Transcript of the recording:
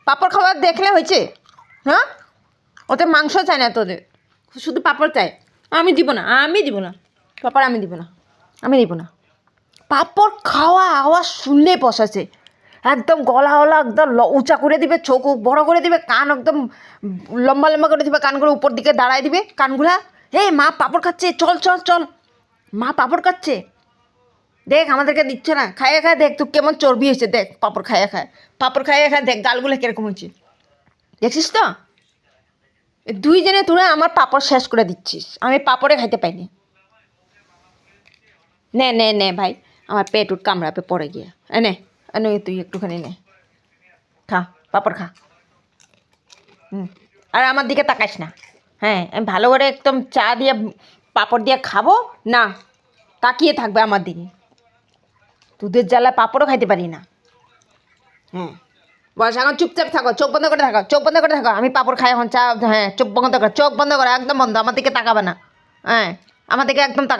পাঁপড় খাওয়া দেখলে হয়েছে? হ্যাঁ, ওতে মাংস চাই না তোদের, শুধু পাঁপড় চাই। আমি দিব না, পাঁপড় আমি দিব না। পাঁপড় খাওয়া আওয়াজ শুনলেই বসাছে, একদম গলাওয়ালা একদম উঁচা করে দিবে, চোখ বড় করে দিবে, কান একদম লম্বা লম্বা করে দিবে, কানগুলো উপর দিকে দাঁড়ায় দিবে কানগুলা। হে মা পাঁপড় খাচ্ছে, চল চল চল, মা পাঁপড় খাচ্ছে, দেখ আমাদেরকে দিচ্ছে না, খাইয়ে খায় দেখ তুই কেমন চর্বি হয়েছে, দেখ পাঁপড় খাইয়ে খায় দেখ গালগুলো কিরকম হয়েছে, দেখছিস তো? দুইজনে তোরা আমার পাঁপড় শেষ করে দিচ্ছিস, আমি পাঁপড়ে খাইতে পাইনি। নে নে নে ভাই, আমার পেট উঠ কামড়াবে পড়ে গিয়ে। নে নে তুই একটুখানি নে, খা পাঁপড় খা। আর আমার দিকে তাকাস না। হ্যাঁ, আমি ভালো করে একদম চা দিয়ে পাঁপড় দিয়ে খাবো না, তাকিয়ে থাকবে আমার দিকে। দুধের জ্বালা পাঁপড়ও খাইতে পারি না। হ্যাঁ বস, এখন চুপচাপ থাকো, চোখ বন্ধ করে থাকো, আমি পাঁপড় খাই এখন, চা। হ্যাঁ চোখ বন্ধ করো, একদম বন্ধ, আমার দিকে তাকাবে না। হ্যাঁ, আমার দিকে একদম তাকাবে